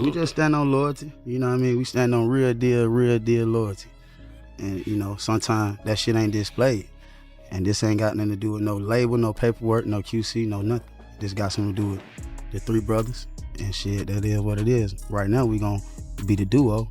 We just stand on loyalty. You know what I mean? We stand on real deal loyalty. And, you know, sometimes that shit ain't displayed. And this ain't got nothing to do with no label, no paperwork, no QC, no nothing. This got something to do with the three brothers. And shit, that is what it is. Right now, we gonna be the duo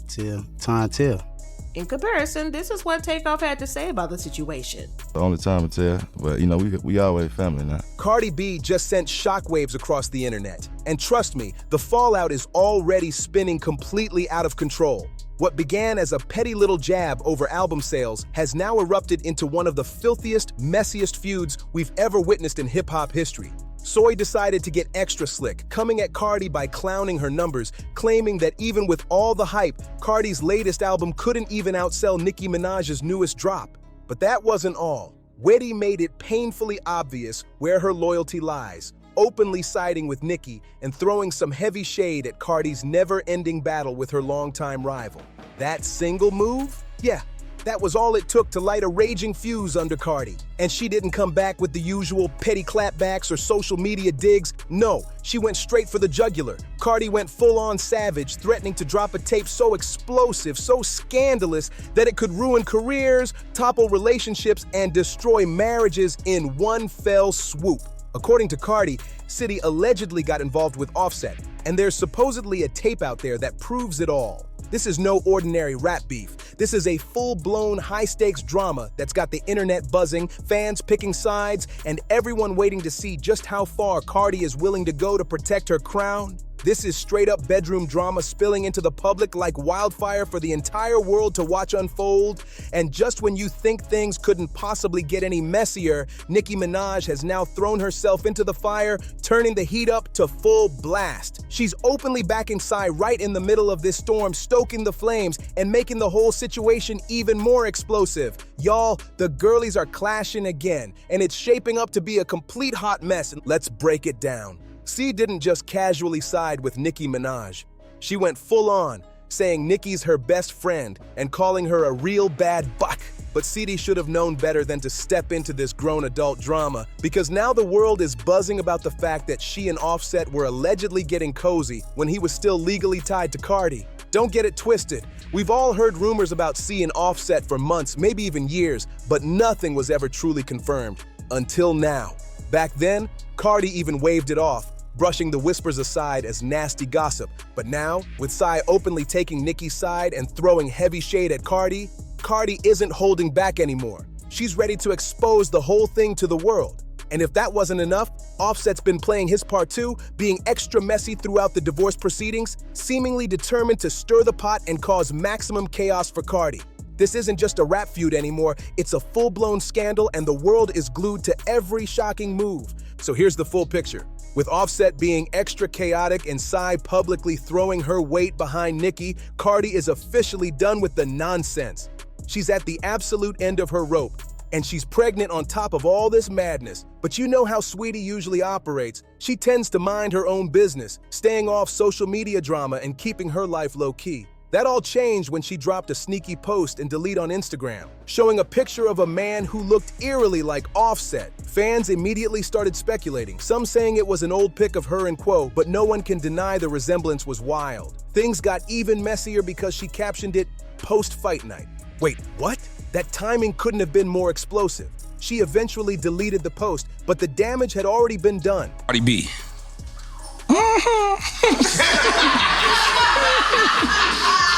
till time tell. In comparison, this is what Takeoff had to say about the situation. The only time to tell, but you know, we always family now. Cardi B just sent shockwaves across the internet. And trust me, the fallout is already spinning completely out of control. What began as a petty little jab over album sales has now erupted into one of the filthiest, messiest feuds we've ever witnessed in hip-hop history. Soy decided to get extra slick, coming at Cardi by clowning her numbers, claiming that even with all the hype, Cardi's latest album couldn't even outsell Nicki Minaj's newest drop. But that wasn't all. Saweetie made it painfully obvious where her loyalty lies, openly siding with Nicki and throwing some heavy shade at Cardi's never-ending battle with her longtime rival. That single move? Yeah, that was all it took to light a raging fuse under Cardi. And she didn't come back with the usual petty clapbacks or social media digs. No, she went straight for the jugular. Cardi went full-on savage, threatening to drop a tape so explosive, so scandalous, that it could ruin careers, topple relationships, and destroy marriages in one fell swoop. According to Cardi, City allegedly got involved with Offset, and there's supposedly a tape out there that proves it all. This is no ordinary rap beef. This is a full-blown, high-stakes drama that's got the internet buzzing, fans picking sides, and everyone waiting to see just how far Cardi is willing to go to protect her crown. This is straight-up bedroom drama spilling into the public like wildfire for the entire world to watch unfold. And just when you think things couldn't possibly get any messier, Nicki Minaj has now thrown herself into the fire, turning the heat up to full blast. She's openly backing Psy right in the middle of this storm, stoking the flames and making the whole situation even more explosive. Y'all, the girlies are clashing again, and it's shaping up to be a complete hot mess. Let's break it down. C didn't just casually side with Nicki Minaj. She went full on, saying Nicki's her best friend and calling her a real bad buck. But CD should have known better than to step into this grown adult drama, because now the world is buzzing about the fact that she and Offset were allegedly getting cozy when he was still legally tied to Cardi. Don't get it twisted. We've all heard rumors about C and Offset for months, maybe even years, but nothing was ever truly confirmed. Until now. Back then, Cardi even waved it off, brushing the whispers aside as nasty gossip. But now, with Psy openly taking Nicki's side and throwing heavy shade at Cardi, Cardi isn't holding back anymore. She's ready to expose the whole thing to the world. And if that wasn't enough, Offset's been playing his part too, being extra messy throughout the divorce proceedings, seemingly determined to stir the pot and cause maximum chaos for Cardi. This isn't just a rap feud anymore, it's a full-blown scandal, and the world is glued to every shocking move. So here's the full picture. With Offset being extra chaotic and Psy publicly throwing her weight behind Nicki, Cardi is officially done with the nonsense. She's at the absolute end of her rope, and she's pregnant on top of all this madness. But you know how Saweetie usually operates. She tends to mind her own business, staying off social media drama and keeping her life low-key. That all changed when she dropped a sneaky post and delete on Instagram, showing a picture of a man who looked eerily like Offset. Fans immediately started speculating, some saying it was an old pic of her and Quo, but no one can deny the resemblance was wild. Things got even messier because she captioned it, "Post-fight night." Wait, what? That timing couldn't have been more explosive. She eventually deleted the post, but the damage had already been done. Cardi B.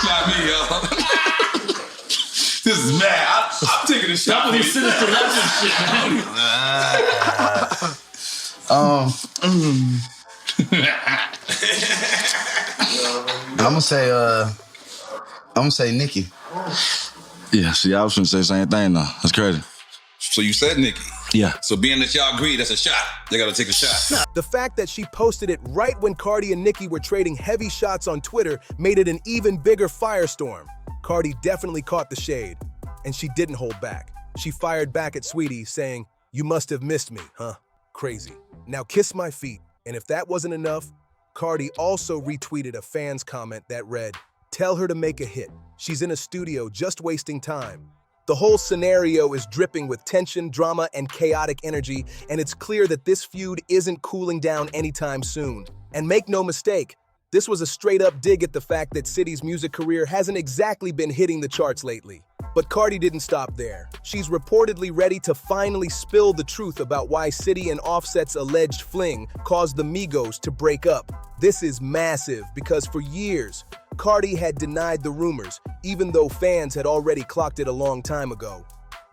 Not me, y'all. This is mad. I'm taking a shot. Some of these sinister legend shit, man. I'm gonna say Nicki. Yeah, see, I was gonna say the same thing though. That's crazy. So you said Nicki? Yeah. So being that y'all agree, that's a shot. They gotta take a shot. The fact that she posted it right when Cardi and Nicki were trading heavy shots on Twitter made it an even bigger firestorm. Cardi definitely caught the shade, and she didn't hold back. She fired back at Saweetie, saying, "You must have missed me, huh? Crazy. Now kiss my feet." And if that wasn't enough, Cardi also retweeted a fan's comment that read, "Tell her to make a hit. She's in a studio just wasting time." The whole scenario is dripping with tension, drama, and chaotic energy, and it's clear that this feud isn't cooling down anytime soon. And make no mistake, This was a straight-up dig at the fact that City's music career hasn't exactly been hitting the charts lately. But Cardi didn't stop there. She's reportedly ready to finally spill the truth about why Saweetie and Offset's alleged fling caused the Migos to break up. This is massive because for years, Cardi had denied the rumors, even though fans had already clocked it a long time ago.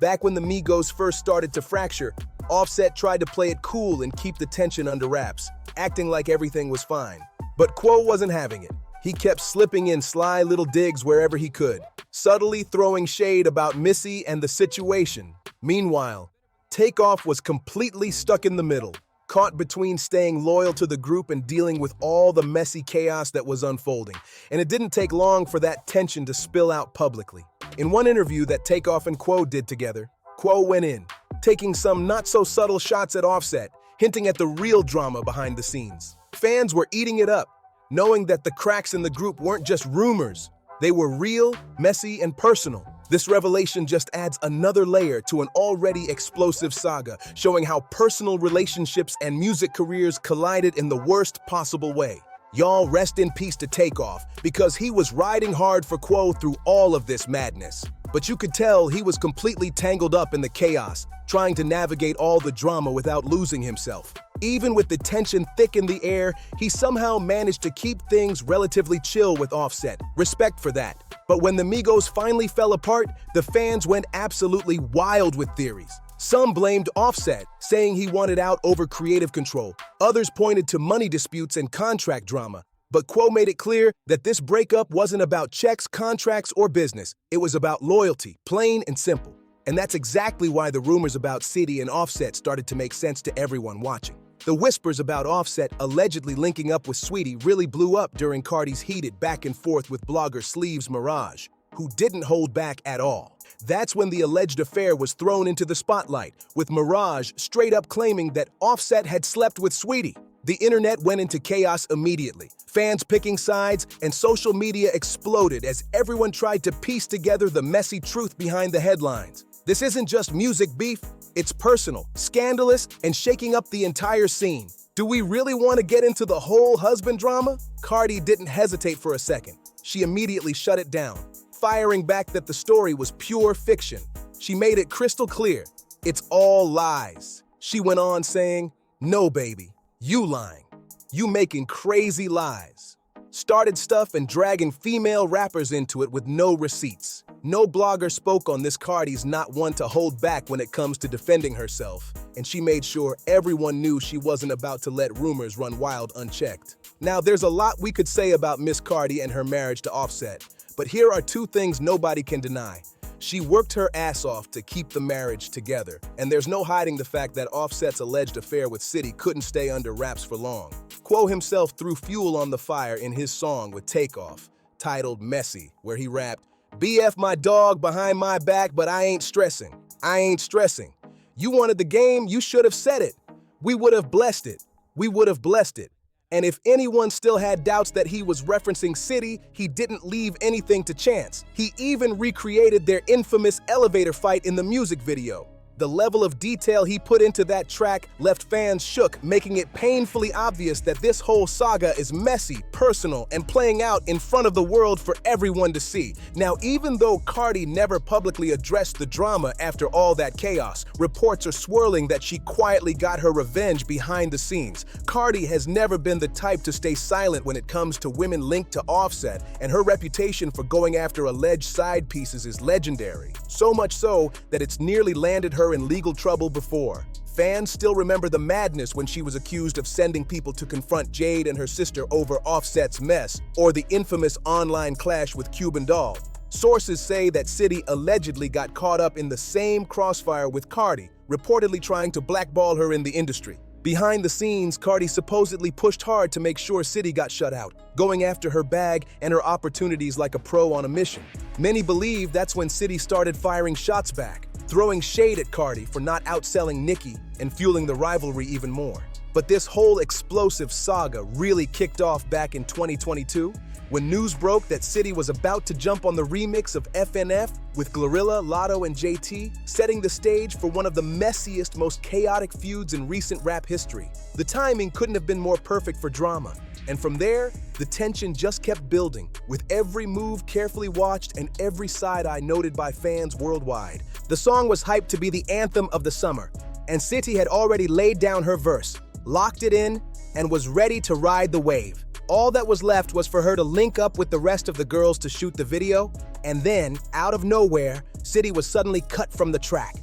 Back when the Migos first started to fracture, Offset tried to play it cool and keep the tension under wraps, acting like everything was fine. But Quo wasn't having it. He kept slipping in sly little digs wherever he could, subtly throwing shade about Missy and the situation. Meanwhile, Takeoff was completely stuck in the middle, caught between staying loyal to the group and dealing with all the messy chaos that was unfolding. And it didn't take long for that tension to spill out publicly. In one interview that Takeoff and Quo did together, Quo went in, taking some not-so-subtle shots at Offset, hinting at the real drama behind the scenes. Fans were eating it up, knowing that the cracks in the group weren't just rumors. They were real, messy, and personal. This revelation just adds another layer to an already explosive saga, showing how personal relationships and music careers collided in the worst possible way. Y'all rest in peace to Takeoff, because he was riding hard for Quo through all of this madness. But you could tell he was completely tangled up in the chaos, trying to navigate all the drama without losing himself. Even with the tension thick in the air, he somehow managed to keep things relatively chill with Offset. Respect for that. But when the Migos finally fell apart, the fans went absolutely wild with theories. Some blamed Offset, saying he wanted out over creative control. Others pointed to money disputes and contract drama. But Quo made it clear that this breakup wasn't about checks, contracts, or business. It was about loyalty, plain and simple. And that's exactly why the rumors about Saweetie and Offset started to make sense to everyone watching. The whispers about Offset allegedly linking up with Saweetie really blew up during Cardi's heated back and forth with blogger Sleeves Mirage, who didn't hold back at all. That's when the alleged affair was thrown into the spotlight, with Mirage straight up claiming that Offset had slept with Saweetie. The internet went into chaos immediately. Fans picking sides and social media exploded as everyone tried to piece together the messy truth behind the headlines. This isn't just music beef, it's personal, scandalous, and shaking up the entire scene. Do we really want to get into the whole husband drama? Cardi didn't hesitate for a second. She immediately shut it down, firing back that the story was pure fiction. She made it crystal clear. It's all lies. She went on saying, "No, baby, you lying. You making crazy lies. Started stuff and dragging female rappers into it with no receipts. No blogger spoke on this. Cardi's not one to hold back when it comes to defending herself, and she made sure everyone knew she wasn't about to let rumors run wild unchecked." Now, there's a lot we could say about Miss Cardi and her marriage to Offset, but here are two things nobody can deny. She worked her ass off to keep the marriage together, and there's no hiding the fact that Offset's alleged affair with Saweetie couldn't stay under wraps for long. Quo himself threw fuel on the fire in his song with Takeoff, titled Messy, where he rapped, "BF my dog behind my back, but I ain't stressing. I ain't stressing. You wanted the game, you should have said it. We would have blessed it. We would have blessed it." And if anyone still had doubts that he was referencing Saweetie, he didn't leave anything to chance. He even recreated their infamous elevator fight in the music video. The level of detail he put into that track left fans shook, making it painfully obvious that this whole saga is messy, personal, and playing out in front of the world for everyone to see. Now, even though Cardi never publicly addressed the drama after all that chaos, reports are swirling that she quietly got her revenge behind the scenes. Cardi has never been the type to stay silent when it comes to women linked to Offset, and her reputation for going after alleged side pieces is legendary. So much so that it's nearly landed her in legal trouble before. Fans still remember the madness when she was accused of sending people to confront Jade and her sister over Offset's mess, or the infamous online clash with Cuban Doll. Sources say that Saweetie allegedly got caught up in the same crossfire with Cardi, reportedly trying to blackball her in the industry. Behind the scenes, Cardi supposedly pushed hard to make sure Saweetie got shut out, going after her bag and her opportunities like a pro on a mission. Many believe that's when Saweetie started firing shots back, throwing shade at Cardi for not outselling Nicki and fueling the rivalry even more. But this whole explosive saga really kicked off back in 2022, when news broke that Saweetie was about to jump on the remix of FNF with Glorilla, Lotto, and JT, setting the stage for one of the messiest, most chaotic feuds in recent rap history. The timing couldn't have been more perfect for drama, And from there, the tension just kept building, with every move carefully watched and every side-eye noted by fans worldwide. The song was hyped to be the anthem of the summer, and Saweetie had already laid down her verse, locked it in, and was ready to ride the wave. All that was left was for her to link up with the rest of the girls to shoot the video, and then, out of nowhere, Saweetie was suddenly cut from the track.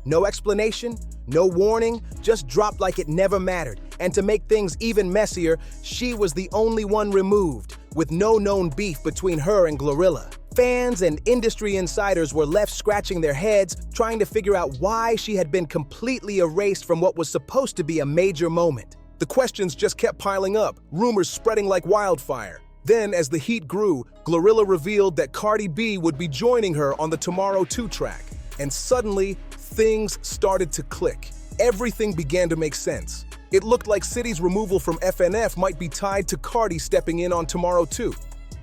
No explanation, no warning, just dropped like it never mattered. And to make things even messier, she was the only one removed, with no known beef between her and Glorilla. Fans and industry insiders were left scratching their heads, trying to figure out why she had been completely erased from what was supposed to be a major moment. The questions just kept piling up, rumors spreading like wildfire. Then, as the heat grew, Glorilla revealed that Cardi B would be joining her on the Tomorrow 2 track. And suddenly, things started to click. Everything began to make sense. It looked like Saweetie's removal from FNF might be tied to Cardi stepping in on Tomorrow 2.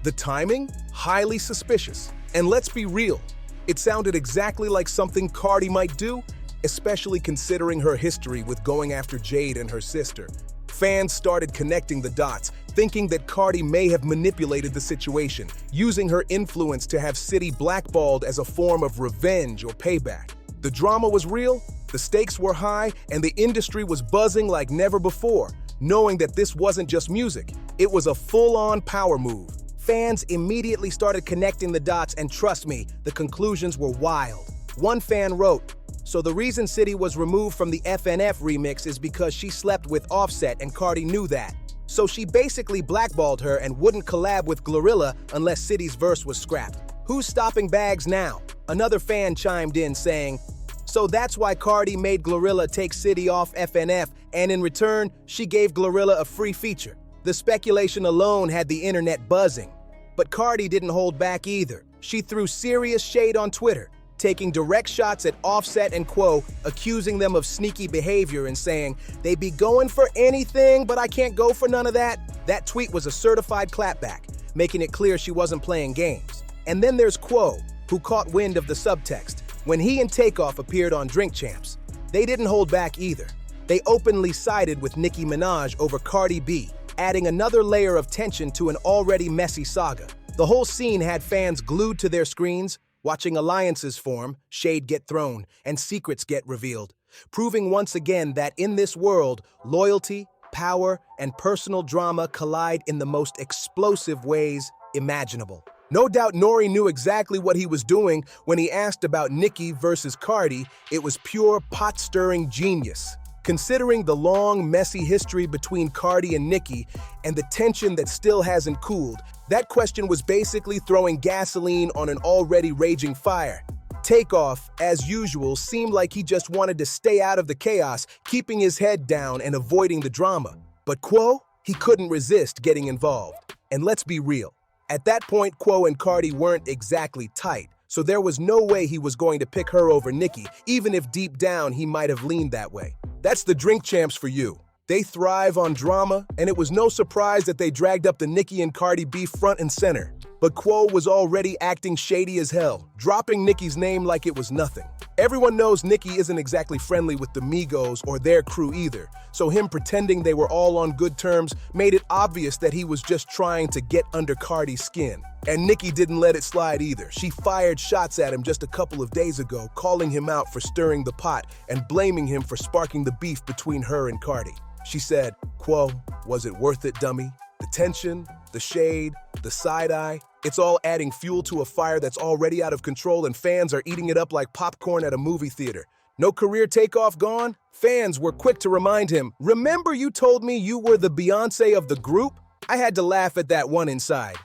The timing? Highly suspicious. And let's be real, it sounded exactly like something Cardi might do, especially considering her history with going after Jade and her sister. Fans started connecting the dots, thinking that Cardi may have manipulated the situation, using her influence to have Saweetie blackballed as a form of revenge or payback. The drama was real, the stakes were high, and the industry was buzzing like never before, knowing that this wasn't just music, it was a full-on power move. Fans immediately started connecting the dots, and trust me, the conclusions were wild. One fan wrote, "So the reason Saweetie was removed from the FNF remix is because she slept with Offset and Cardi knew that. So she basically blackballed her and wouldn't collab with Glorilla unless Saweetie's verse was scrapped. Who's stopping bags now?" Another fan chimed in saying, "So that's why Cardi made Glorilla take Saweetie off FNF, and in return, she gave Glorilla a free feature." The speculation alone had the internet buzzing. But Cardi didn't hold back either. She threw serious shade on Twitter, taking direct shots at Offset and Quo, accusing them of sneaky behavior and saying, "They be going for anything, but I can't go for none of that." That tweet was a certified clapback, making it clear she wasn't playing games. And then there's Quo, who caught wind of the subtext. When he and Takeoff appeared on Drink Champs, they didn't hold back either. They openly sided with Nicki Minaj over Cardi B, adding another layer of tension to an already messy saga. The whole scene had fans glued to their screens, watching alliances form, shade get thrown, and secrets get revealed, proving once again that in this world, loyalty, power, and personal drama collide in the most explosive ways imaginable. No doubt Nori knew exactly what he was doing when he asked about Nicki versus Cardi. It was pure pot-stirring genius. Considering the long, messy history between Cardi and Nicki and the tension that still hasn't cooled, that question was basically throwing gasoline on an already raging fire. Takeoff, as usual, seemed like he just wanted to stay out of the chaos, keeping his head down and avoiding the drama. But Quo, he couldn't resist getting involved. And let's be real. At that point, Quo and Cardi weren't exactly tight, so there was no way he was going to pick her over Nicki, even if deep down he might have leaned that way. That's the Drink Champs for you. They thrive on drama, and it was no surprise that they dragged up the Nicki and Cardi beef front and center. But Quo was already acting shady as hell, dropping Nicki's name like it was nothing. Everyone knows Nicki isn't exactly friendly with the Migos or their crew either, so him pretending they were all on good terms made it obvious that he was just trying to get under Cardi's skin. And Nicki didn't let it slide either. She fired shots at him just a couple of days ago, calling him out for stirring the pot and blaming him for sparking the beef between her and Cardi. She said, "Quo, was it worth it, dummy? The tension, the shade, the side-eye, it's all adding fuel to a fire that's already out of control and fans are eating it up like popcorn at a movie theater. No career Takeoff gone?" Fans were quick to remind him, "Remember you told me you were the Beyonce of the group?" I had to laugh at that one inside.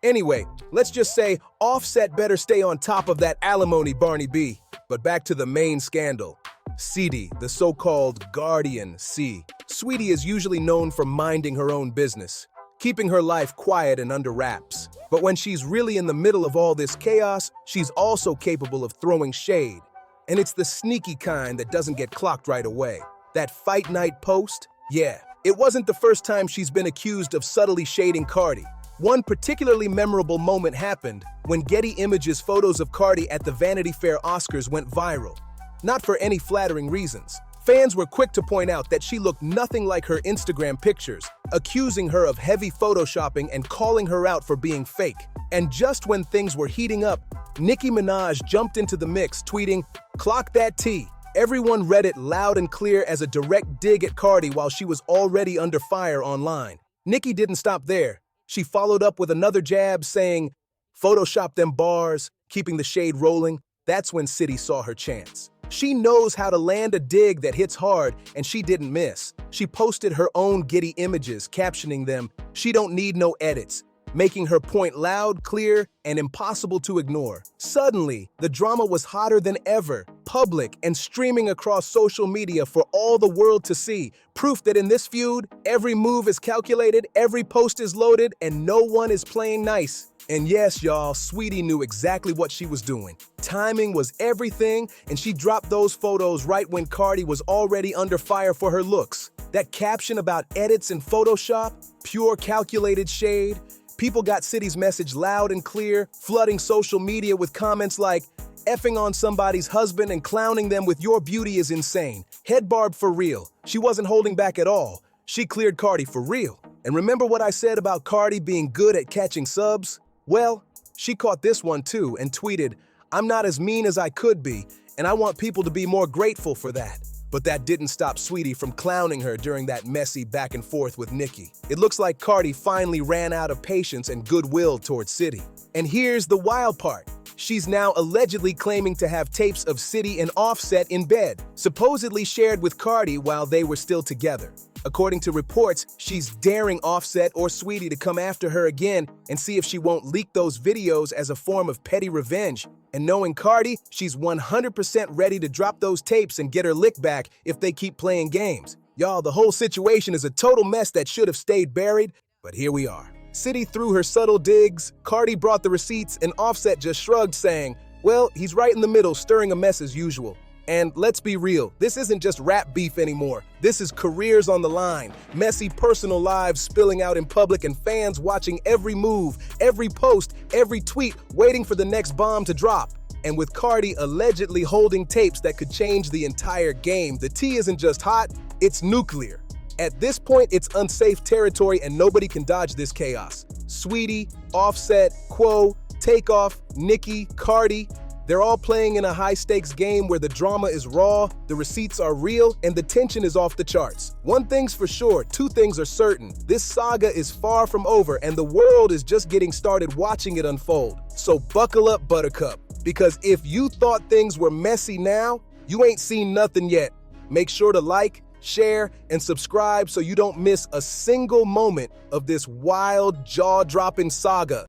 Anyway, let's just say Offset better stay on top of that alimony, Barney B. But back to the main scandal. Saweetie, the so-called Guardian C. Saweetie is usually known for minding her own business, keeping her life quiet and under wraps. But when she's really in the middle of all this chaos, she's also capable of throwing shade. And it's the sneaky kind that doesn't get clocked right away. That fight night post? Yeah, it wasn't the first time she's been accused of subtly shading Cardi. One particularly memorable moment happened when Getty Images photos of Cardi at the Vanity Fair Oscars went viral. Not for any flattering reasons. Fans were quick to point out that she looked nothing like her Instagram pictures, accusing her of heavy photoshopping and calling her out for being fake. And just when things were heating up, Nicki Minaj jumped into the mix, tweeting, "Clock that T." Everyone read it loud and clear as a direct dig at Cardi while she was already under fire online. Nicki didn't stop there. She followed up with another jab saying, "Photoshop them bars," keeping the shade rolling. That's when City saw her chance. She knows how to land a dig that hits hard, and she didn't miss. She posted her own giddy images, captioning them, "She don't need no edits," making her point loud, clear, and impossible to ignore. Suddenly, the drama was hotter than ever, public, and streaming across social media for all the world to see. Proof that in this feud, every move is calculated, every post is loaded, and no one is playing nice. And yes, y'all, Saweetie knew exactly what she was doing. Timing was everything, and she dropped those photos right when Cardi was already under fire for her looks. That caption about edits and Photoshop, pure calculated shade. People got City's message loud and clear, flooding social media with comments like, "Effing on somebody's husband and clowning them with your beauty is insane. Head barb for real." She wasn't holding back at all. She cleared Cardi for real. And remember what I said about Cardi being good at catching subs? Well, she caught this one too and tweeted, "I'm not as mean as I could be, and I want people to be more grateful for that." But that didn't stop Saweetie from clowning her during that messy back and forth with Nicki. It looks like Cardi finally ran out of patience and goodwill towards City. And here's the wild part. She's now allegedly claiming to have tapes of Saweetie and Offset in bed, supposedly shared with Cardi while they were still together. According to reports, she's daring Offset or Saweetie to come after her again and see if she won't leak those videos as a form of petty revenge. And knowing Cardi, she's 100% ready to drop those tapes and get her lick back if they keep playing games. Y'all, the whole situation is a total mess that should have stayed buried, but here we are. City threw her subtle digs, Cardi brought the receipts, and Offset just shrugged, saying, "Well, he's right in the middle, stirring a mess as usual." And let's be real, this isn't just rap beef anymore. This is careers on the line, messy personal lives spilling out in public, and fans watching every move, every post, every tweet, waiting for the next bomb to drop. And with Cardi allegedly holding tapes that could change the entire game, the tea isn't just hot, it's nuclear. At this point, it's unsafe territory and nobody can dodge this chaos. Saweetie, Offset, Quo, Takeoff, Nicki, Cardi, they're all playing in a high-stakes game where the drama is raw, the receipts are real, and the tension is off the charts. One thing's for sure, two things are certain. This saga is far from over, and the world is just getting started watching it unfold. So buckle up, Buttercup, because if you thought things were messy now, you ain't seen nothing yet. Make sure to like, share, and subscribe so you don't miss a single moment of this wild, jaw-dropping saga.